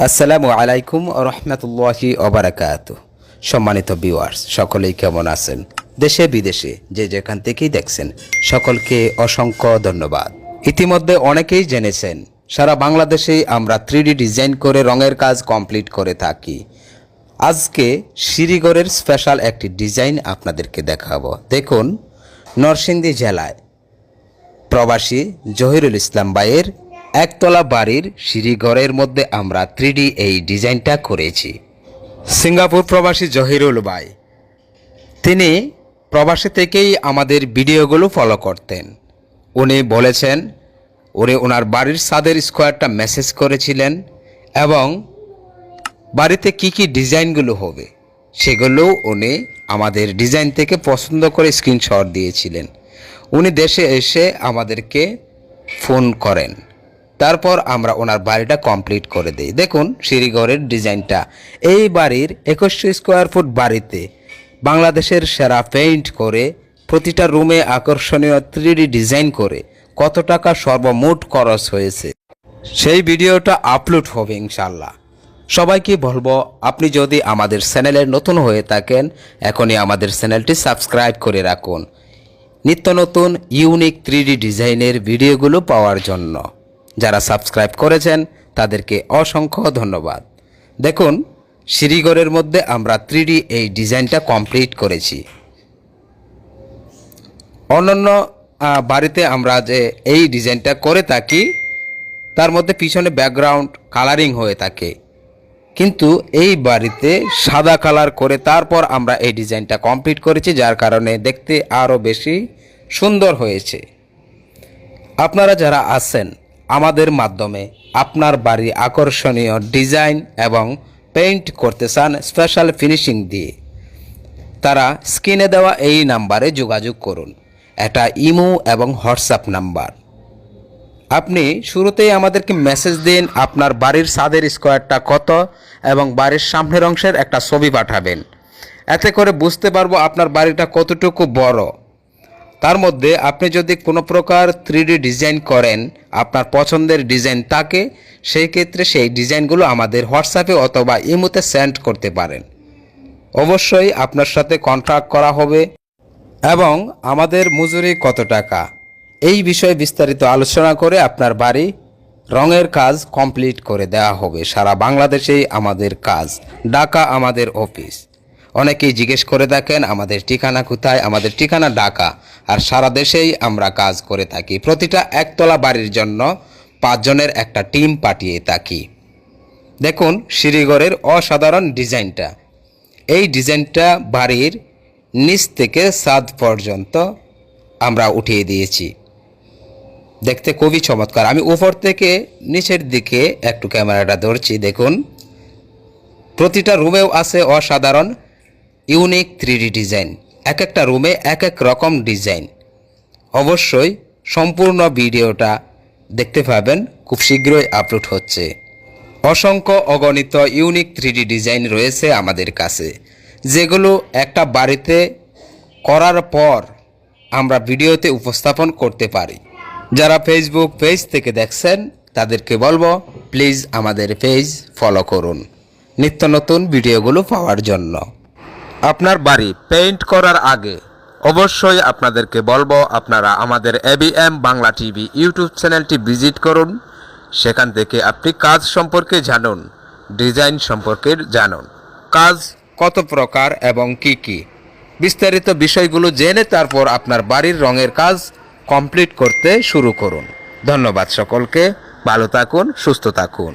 আসসালামু আলাইকুম রহমতুল্লাহি ওবারাকাতু। সম্মানিত ভিউয়ার্স, সকলেই কেমন আছেন? দেশে বিদেশে যে যেখান থেকেই দেখছেন সকলকে অসংখ্য ধন্যবাদ। ইতিমধ্যে অনেকেই জেনেছেন সারা বাংলাদেশেই আমরা 3D ডিজাইন করে রঙের কাজ কমপ্লিট করে থাকি। আজকে শিরিগড়ের স্পেশাল একটি ডিজাইন আপনাদেরকে দেখাবো। দেখুন, নরসিংদী জেলায় প্রবাসী জহিরুল ইসলাম ভাইয়ের একতলা বাড়ির সিঁড়িঘরের মধ্যে আমরা 3D এই ডিজাইনটা করেছি। সিঙ্গাপুর প্রবাসী জহিরুল ভাই, তিনি প্রবাসী থেকেই আমাদের ভিডিওগুলো ফলো করতেন। উনি বলেছেন ওনার বাড়ির ছাদের স্কোয়ারটা মেসেজ করেছিলেন এবং বাড়িতে কি কি ডিজাইনগুলো হবে সেগুলো উনি আমাদের ডিজাইন থেকে পছন্দ করে স্ক্রিনশট দিয়েছিলেন। উনি দেশে এসে আমাদেরকে ফোন করেন, তারপর আমরা ওনার বাড়িটা কমপ্লিট করে দিই। দেখুন সিঁড়িঘরের ডিজাইনটা। এই বাড়ির 2100 স্কোয়ার ফুট বাড়িতে বাংলাদেশের সেরা পেইন্ট করে প্রতিটা রুমে আকর্ষণীয় 3D ডিজাইন করে কত টাকা সর্বমোট খরচ হয়েছে সেই ভিডিওটা আপলোড হবে ইনশাল্লাহ। সবাইকে বলবো, আপনি যদি আমাদের চ্যানেলের নতুন হয়ে থাকেন এখনই আমাদের চ্যানেলটি সাবস্ক্রাইব করে রাখুন নিত্য নতুন ইউনিক 3D ডিজাইনের ভিডিওগুলো পাওয়ার জন্য। যারা সাবস্ক্রাইব করেছেন তাদেরকে অসংখ্য ধন্যবাদ। দেখুন, সিঁড়িঘরের মধ্যে আমরা 3D এই ডিজাইনটা কমপ্লিট করেছি। অন্যান্য বাড়িতে আমরা যে এই ডিজাইনটা করে থাকি তার মধ্যে পিছনে ব্যাকগ্রাউন্ড কালারিং হয়ে থাকে, কিন্তু এই বাড়িতে সাদা কালার করে তারপর আমরা এই ডিজাইনটা কমপ্লিট করেছি, যার কারণে দেখতে আরও বেশি সুন্দর হয়েছে। আপনারা যারা আছেন আমাদের মাধ্যমে আপনার বাড়ি আকর্ষণীয় ডিজাইন এবং পেইন্ট করতে চান স্পেশাল ফিনিশিং দিয়ে, তারা স্ক্রিনে দেওয়া এই নাম্বারে যোগাযোগ করুন। এটা ইমো এবং হোয়াটসঅ্যাপ নাম্বার। আপনি শুরুতেই আমাদেরকে মেসেজ দিন আপনার বাড়ির ছাদের স্কোয়ারটা কত এবং বাড়ির সামনের অংশের একটা ছবি পাঠাবেন। এতে করে বুঝতে পারবো আপনার বাড়িটা কতটুকু বড়। তার মধ্যে আপনি যদি কোনো প্রকার 3D ডিজাইন করেন, আপনার পছন্দের ডিজাইন থাকে, সেই ক্ষেত্রে সেই ডিজাইনগুলো আমাদের হোয়াটসঅ্যাপে অথবা ইমোতে সেন্ড করতে পারেন। অবশ্যই আপনার সাথে কন্ট্যাক্ট করা হবে এবং আমাদের মজুরি কত টাকা এই বিষয়ে বিস্তারিত আলোচনা করে আপনার বাড়ি রঙের কাজ কমপ্লিট করে দেওয়া হবে। সারা বাংলাদেশেই আমাদের কাজ, ঢাকা আমাদের অফিস। অনেকেই জিজ্ঞেস করে দেখেন আমাদের ঠিকানা কোথায়। আমাদের ঠিকানা ঢাকা, আর সারা দেশেই আমরা কাজ করে থাকি। প্রতিটা একতলা বাড়ির জন্য 5 জনের একটা টিম পাঠিয়ে থাকি। দেখুন সিঁড়িঘরের অসাধারণ ডিজাইনটা। এই ডিজাইনটা বাড়ির নিচ থেকে ছাদ পর্যন্ত আমরা উঠিয়ে দিয়েছি। দেখতে খুবই চমৎকার। আমি উপর থেকে নিচের দিকে একটু ক্যামেরাটা ধরছি। দেখুন, প্রতিটা রুমেও আছে অসাধারণ ইউনিক 3D ডিজাইন। এক একটা রুমে এক এক রকম ডিজাইন। অবশ্যই সম্পূর্ণ ভিডিওটা দেখতে পাবেন, খুব শীঘ্রই আপলোড হচ্ছে। অসংখ্য অগণিত ইউনিক 3D ডিজাইন রয়েছে আমাদের কাছে, যেগুলো একটা বাড়িতে করার পর আমরা ভিডিওতে উপস্থাপন করতে পারি। যারা ফেসবুক পেজ থেকে দেখছেন তাদেরকে বলবো, প্লিজ আমাদের পেজ ফলো করুন নিত্য নতুন ভিডিওগুলো পাওয়ার জন্য। আপনার বাড়ি পেইন্ট করার আগে অবশ্যই আপনাদেরকে বলবো আপনারা আমাদের ABM বাংলা টিভি ইউটিউব চ্যানেলটি ভিজিট করুন। সেখান থেকে আপনি কাজ সম্পর্কে জানুন, ডিজাইন সম্পর্কে জানুন, কাজ কত প্রকার এবং কি কি বিস্তারিত বিষয়গুলো জেনে তারপর আপনার বাড়ির রঙের কাজ কমপ্লিট করতে শুরু করুন। ধন্যবাদ সকলকে। ভালো থাকুন, সুস্থ থাকুন।